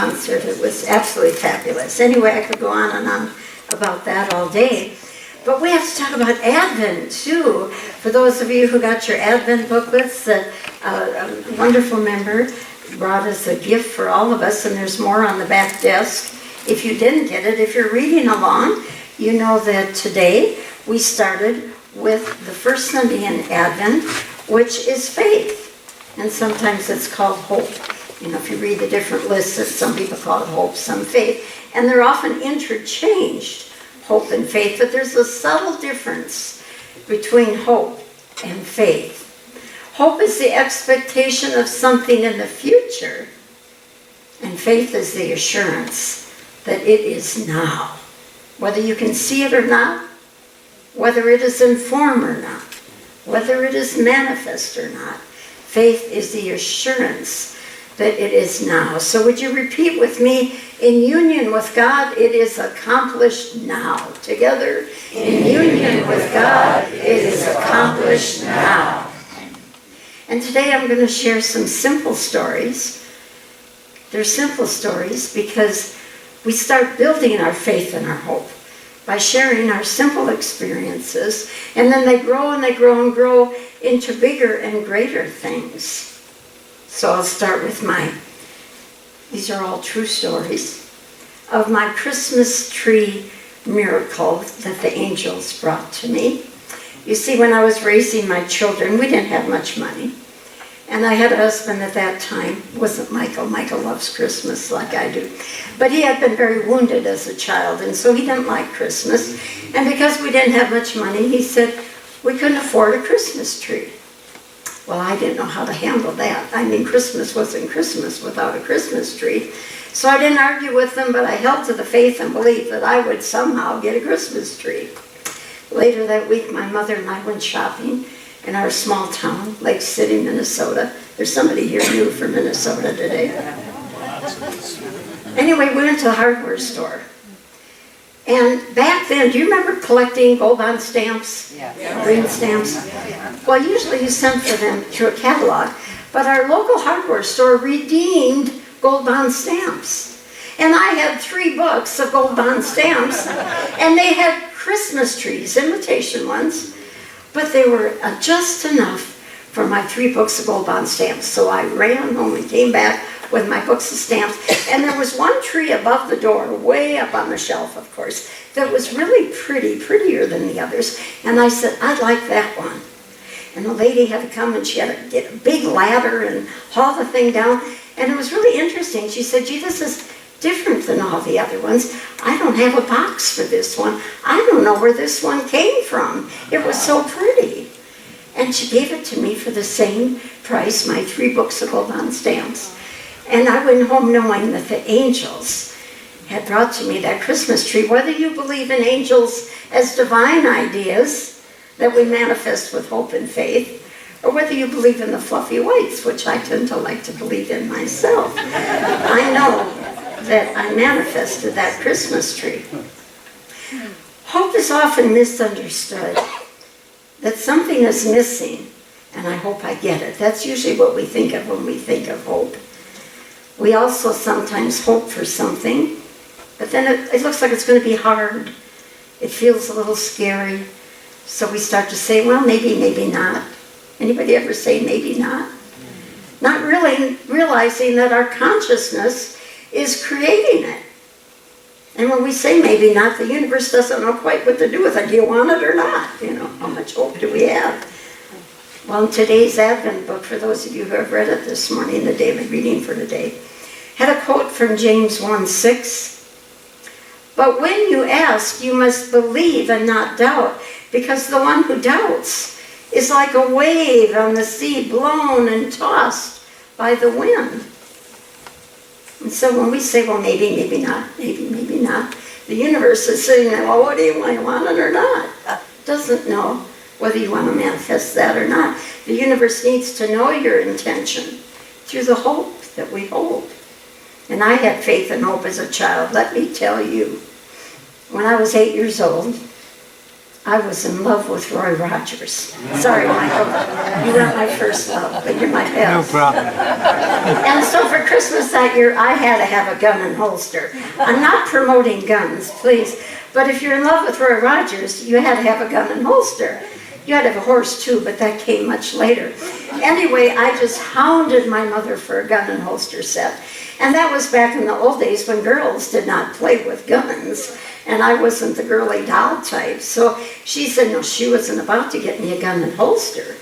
concert. It was absolutely fabulous. Anyway, I could go on and on about that all day. But we have to talk about Advent, too. For those of you who got your Advent booklets, that a wonderful member brought us a gift for all of us, and there's more on the back desk. If you didn't get it, if you're reading along, you know that today we started with the first Sunday in Advent, which is faith. And sometimes it's called hope. You know, if you read the different lists, some people call it hope, some faith. And they're often interchanged, hope and faith. But there's a subtle difference between hope and faith. Hope is the expectation of something in the future. And faith is the assurance that it is now. Whether you can see it or not, whether it is in form or not, whether it is manifest or not, faith is the assurance that it is now. So would you repeat with me, in union with God, it is accomplished now. Together, in union with God, it is accomplished now. And today I'm going to share some simple stories. They're simple stories because we start building our faith and our hope by sharing our simple experiences, and then they grow and they grow and grow into bigger and greater things. So I'll start with these are all true stories, of my Christmas tree miracle that the angels brought to me. You see, when I was raising my children, we didn't have much money. And I had a husband at that time, wasn't Michael. Michael loves Christmas like I do. But he had been very wounded as a child, and so he didn't like Christmas. And because we didn't have much money, he said we couldn't afford a Christmas tree. Well, I didn't know how to handle that. I mean, Christmas wasn't Christmas without a Christmas tree. So I didn't argue with them, but I held to the faith and belief that I would somehow get a Christmas tree. Later that week, my mother and I went shopping in our small town, Lake City, Minnesota. There's somebody here new from Minnesota today. Anyway, we went to the hardware store. And back then, do you remember collecting gold bond stamps? Yeah. Green stamps? Well, usually you sent for them through a catalog, but our local hardware store redeemed gold bond stamps. And I had 3 books of gold bond stamps, and they had Christmas trees, imitation ones, but they were just enough for my 3 books of gold bond stamps. So I ran home and came back with my books of stamps. And there was one tree above the door, way up on the shelf, of course, that was really pretty, prettier than the others. And I said, I'd like that one. And the lady had to come and she had to get a big ladder and haul the thing down. And it was really interesting. She said, gee, this is different than all the other ones. I don't have a box for this one. I don't know where this one came from. It was so pretty. And she gave it to me for the same price, my 3 books of gold bond stamps. And I went home knowing that the angels had brought to me that Christmas tree. Whether you believe in angels as divine ideas that we manifest with hope and faith, or whether you believe in the fluffy whites, which I tend to like to believe in myself, I know that I manifested that Christmas tree. Hope is often misunderstood, that something is missing, and I hope I get it. That's usually what we think of when we think of hope. We also sometimes hope for something, but then it looks like it's going to be hard. It feels a little scary. So we start to say, well, maybe, maybe not. Anybody ever say maybe not? Not really realizing that our consciousness is creating it. And when we say maybe not, the universe doesn't know quite what to do with it. Do you want it or not? You know, how much hope do we have? Well, in today's Advent book, for those of you who have read it this morning, the daily reading for today, had a quote from James 1:6. But when you ask, you must believe and not doubt, because the one who doubts is like a wave on the sea, blown and tossed by the wind. And so when we say, well, maybe, maybe not, maybe, maybe not, the universe is sitting there, well, what do you want it or not? Doesn't know whether you want to manifest that or not. The universe needs to know your intention through the hope that we hold. And I had faith and hope as a child. Let me tell you, when I was 8 years old, I was in love with Roy Rogers. Sorry, Michael. You weren't my first love, but you're my best. No problem. And so for Christmas that year, I had to have a gun and holster. I'm not promoting guns, please. But if you're in love with Roy Rogers, you had to have a gun and holster. You had to have a horse too, but that came much later. Anyway, I just hounded my mother for a gun and holster set. And that was back in the old days when girls did not play with guns. And I wasn't the girly doll type. So she said, no, she wasn't about to get me a gun and holster.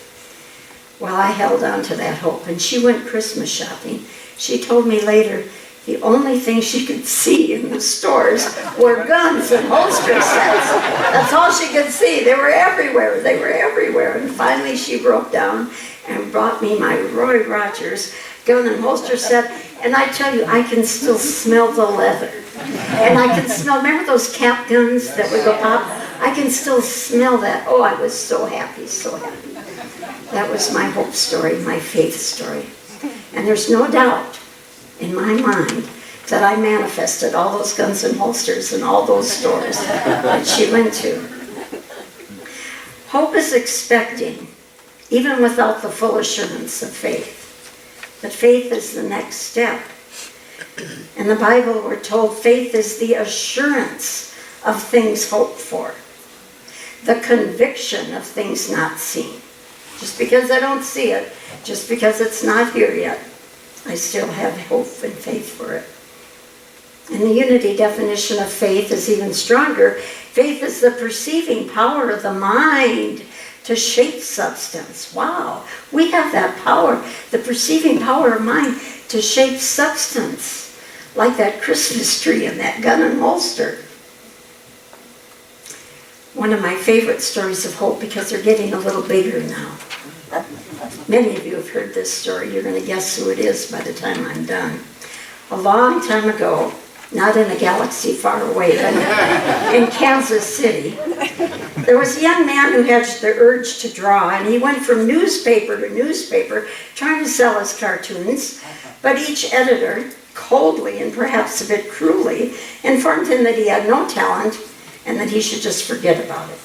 Well, I held on to that hope. And she went Christmas shopping. She told me later, the only thing she could see in the stores were guns and holster sets. That's all she could see. They were everywhere. They were everywhere. And finally she broke down and brought me my Roy Rogers gun and holster set. And I tell you, I can still smell the leather. And I can smell, remember those cap guns that would go pop? I can still smell that. Oh, I was so happy, so happy. That was my hope story, my faith story. And there's no doubt in my mind that I manifested all those guns and holsters in all those stores that she went to. Hope is expecting, even without the full assurance of faith. But faith is the next step. In the Bible, we're told faith is the assurance of things hoped for, the conviction of things not seen. Just because I don't see it, just because it's not here yet, I still have hope and faith for it. And the unity definition of faith is even stronger. Faith is the perceiving power of the mind to shape substance. Wow, we have that power, the perceiving power of mind to shape substance, like that Christmas tree and that gun and holster. One of my favorite stories of hope, because they're getting a little bigger now. Many of you have heard this story. You're going to guess who it is by the time I'm done. A long time ago, not in a galaxy far away, but in Kansas City, there was a young man who had the urge to draw, and he went from newspaper to newspaper trying to sell his cartoons, but each editor, coldly and perhaps a bit cruelly, informed him that he had no talent and that he should just forget about it.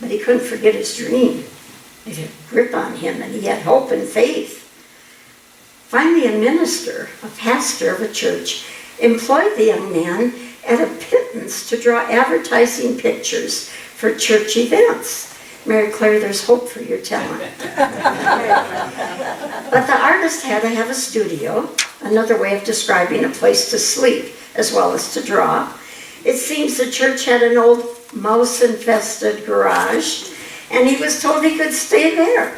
But he couldn't forget his dream. It had a grip on him, and he had hope and faith. Finally, a minister, a pastor of a church, employed the young man at a pittance to draw advertising pictures for church events. Mary Claire, there's hope for your talent. But the artist had to have a studio, another way of describing a place to sleep as well as to draw. It seems the church had an old mouse-infested garage, and he was told he could stay there.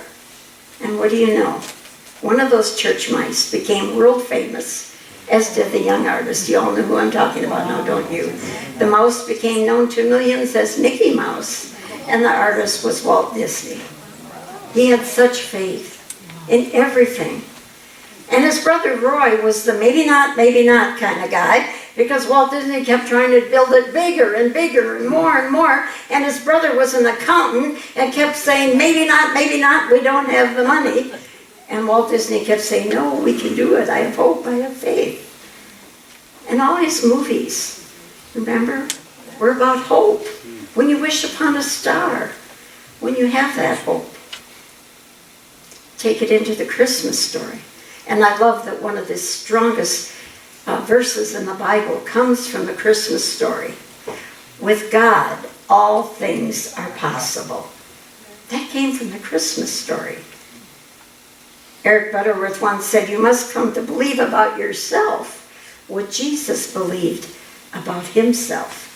And what do you know? One of those church mice became world famous, as did the young artist. You all know who I'm talking about now, don't you? The mouse became known to millions as Mickey Mouse, and the artist was Walt Disney. He had such faith in everything. And his brother Roy was the maybe not kind of guy, because Walt Disney kept trying to build it bigger and bigger and more, and his brother was an accountant and kept saying, maybe not, we don't have the money. And Walt Disney kept saying, no, we can do it, I have hope, I have faith. And all his movies, remember, were about hope. When you wish upon a star, when you have that hope. Take it into the Christmas story. And I love that one of the strongest verses in the Bible comes from the Christmas story. With God, all things are possible. That came from the Christmas story. Eric Butterworth once said, you must come to believe about yourself what Jesus believed about himself.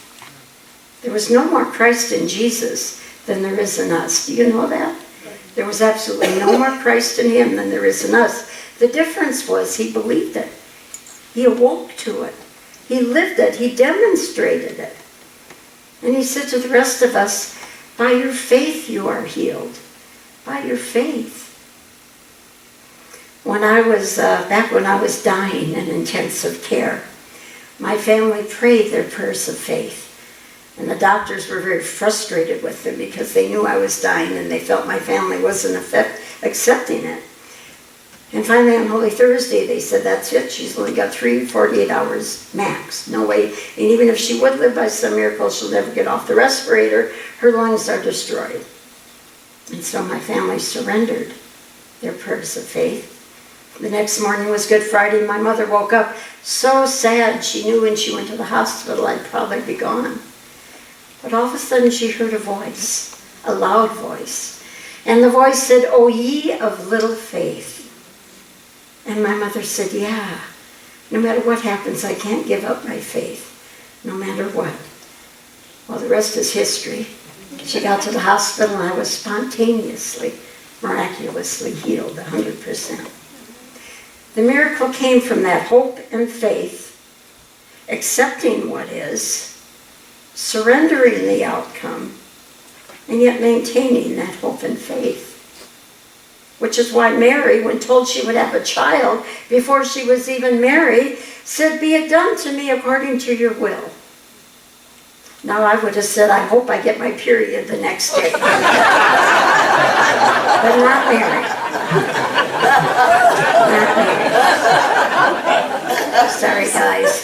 There was no more Christ in Jesus than there is in us. Do you know that? There was absolutely no more Christ in him than there is in us. The difference was he believed it. He awoke to it. He lived it. He demonstrated it. And he said to the rest of us, by your faith you are healed. By your faith. Back when I was dying in intensive care, my family prayed their prayers of faith. And the doctors were very frustrated with them because they knew I was dying and they felt my family wasn't accepting it. And finally on Holy Thursday, they said, that's it. She's only got 48 hours max. No way. And even if she would live by some miracle, she'll never get off the respirator. Her lungs are destroyed. And so my family surrendered their prayers of faith. The next morning was Good Friday. My mother woke up so sad. She knew when she went to the hospital I'd probably be gone. But all of a sudden she heard a voice, a loud voice. And the voice said, "O ye of little faith." And my mother said, yeah, no matter what happens, I can't give up my faith, no matter what. Well, the rest is history. She got to the hospital and I was spontaneously, miraculously healed 100%. The miracle came from that hope and faith, accepting what is, surrendering the outcome, and yet maintaining that hope and faith. Which is why Mary, when told she would have a child before she was even married, said, "Be it done to me according to your will." Now I would have said, "I hope I get my period the next day." But not Mary. Not Mary. Sorry, guys.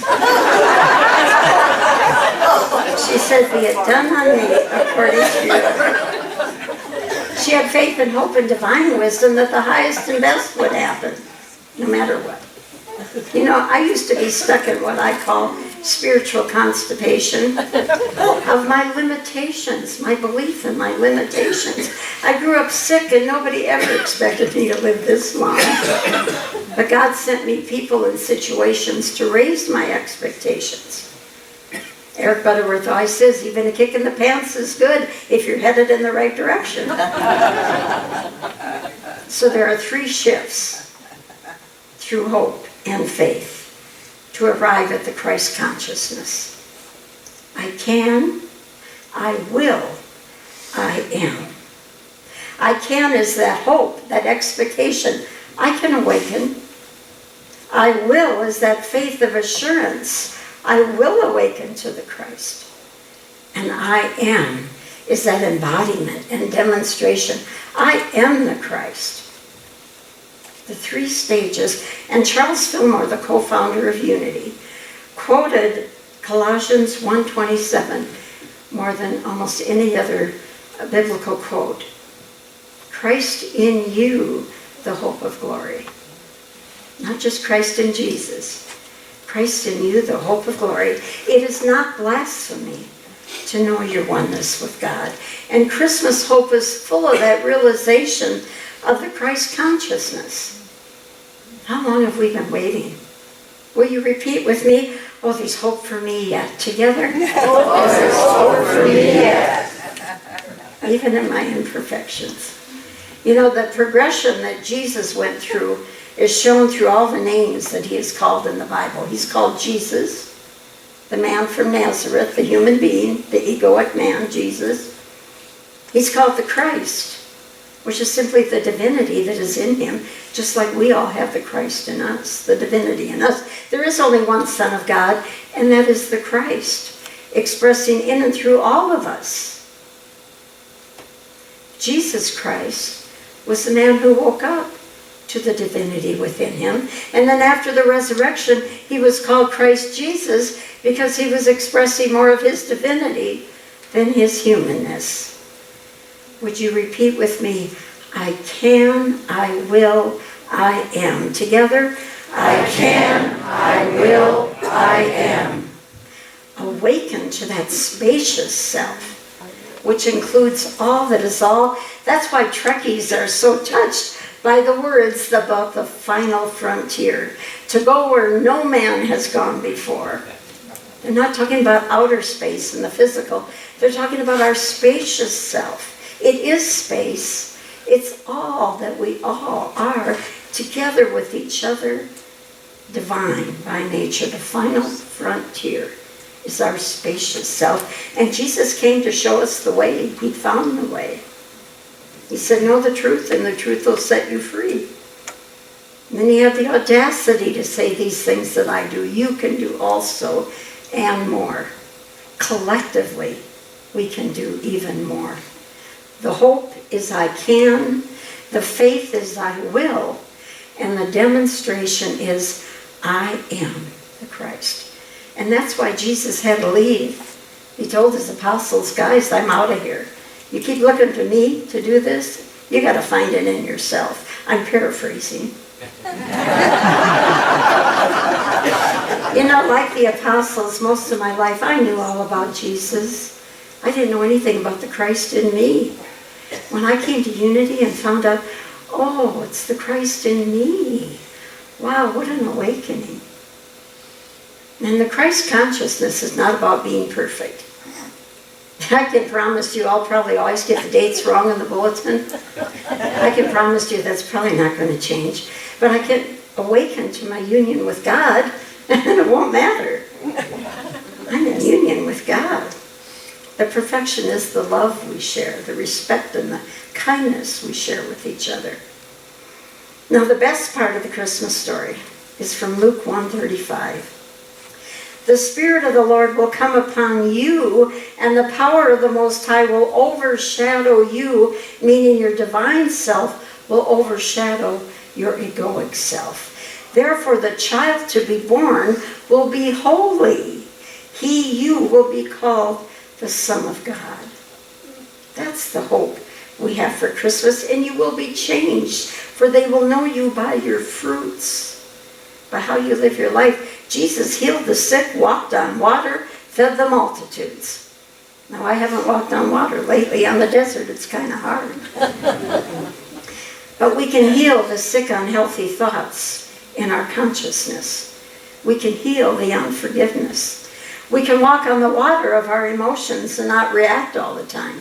She said, "Be it done on me according to your will." She had faith and hope and divine wisdom that the highest and best would happen, no matter what. You know, I used to be stuck in what I call spiritual constipation of my limitations, my belief in my limitations. I grew up sick and nobody ever expected me to live this long. But God sent me people and situations to raise my expectations. Eric Butterworth always says, even a kick in the pants is good if you're headed in the right direction. So there are 3 shifts through hope and faith to arrive at the Christ consciousness. I can, I will, I am. I can is that hope, that expectation. I can awaken. I will is that faith of assurance. I will awaken to the Christ. And I am is that embodiment and demonstration. I am the Christ. The 3 stages. And Charles Fillmore, the co-founder of Unity, quoted Colossians 1:27 more than almost any other biblical quote. Christ in you, the hope of glory. Not just Christ in Jesus. Christ in you, the hope of glory. It is not blasphemy to know your oneness with God. And Christmas hope is full of that realization of the Christ consciousness. How long have we been waiting? Will you repeat with me? Oh, there's hope for me yet. Together? Oh, there's hope for me yet. Even in my imperfections. You know, the progression that Jesus went through is shown through all the names that he is called in the Bible. He's called Jesus, the man from Nazareth, the human being, the egoic man, Jesus. He's called the Christ, which is simply the divinity that is in him, just like we all have the Christ in us, the divinity in us. There is only one Son of God, and that is the Christ, expressing in and through all of us. Jesus Christ was the man who woke up to the divinity within him. And then after the resurrection, he was called Christ Jesus because he was expressing more of his divinity than his humanness. Would you repeat with me? I can, I will, I am. Together, I can, I will, I am. Awaken to that spacious self, which includes all that is all. That's why Trekkies are so touched by the words about the final frontier, to go where no man has gone before. They're not talking about outer space and the physical. They're talking about our spacious self. It is space. It's all that we all are, together with each other, divine by nature. The final frontier is our spacious self. And Jesus came to show us the way. He found the way. He said, know the truth, and the truth will set you free. And then he had the audacity to say, these things that I do, you can do also, and more. Collectively, we can do even more. The hope is I can, the faith is I will, And the demonstration is, I am the Christ. And that's why Jesus had to leave. He told his apostles, guys, I'm out of here. You keep looking to me to do this, you got to find it in yourself. I'm paraphrasing. You know, like the apostles, most of my life, I knew all about Jesus. I didn't know anything about the Christ in me. When I came to Unity and found out, oh, it's the Christ in me. Wow, what an awakening. And the Christ consciousness is not about being perfect. I can promise you, I'll probably always get the dates wrong in the bulletin. I can promise you that's probably not going to change. But I can awaken to my union with God, and it won't matter. I'm in union with God. The perfection is the love we share, the respect and the kindness we share with each other. Now, the best part of the Christmas story is from Luke 1:35. The Spirit of the Lord will come upon you, and the power of the Most High will overshadow you, meaning your divine self will overshadow your egoic self. Therefore, the child to be born will be holy. You will be called the Son of God. That's the hope we have for Christmas, and you will be changed, for they will know you by your fruits, by how you live your life. Jesus healed the sick, walked on water, fed the multitudes. Now, I haven't walked on water lately on the desert. It's kind of hard. But we can heal the sick, unhealthy thoughts in our consciousness. We can heal the unforgiveness. We can walk on the water of our emotions and not react all the time.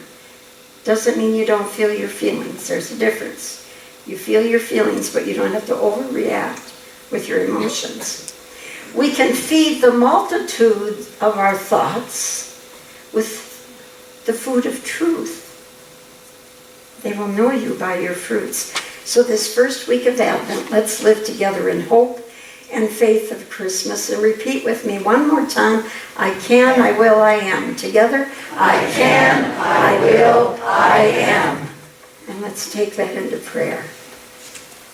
Doesn't mean you don't feel your feelings. There's a difference. You feel your feelings, but you don't have to overreact with your emotions. We can feed the multitude of our thoughts with the food of truth. They will know you by your fruits. So this first week of Advent, let's live together in hope and faith of Christmas. And repeat with me one more time, I can, I will, I am. Together, I can, I will, I am. And let's take that into prayer.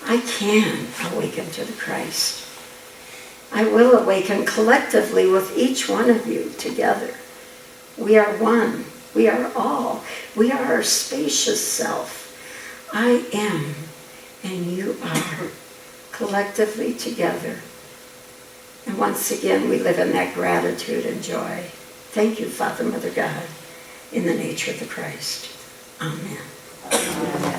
I can awaken to the Christ. I will awaken collectively with each one of you together. We are one. We are all. We are our spacious self. I am, and you are, collectively together. And once again, we live in that gratitude and joy. Thank you, Father, Mother God, in the nature of the Christ. Amen. Amen.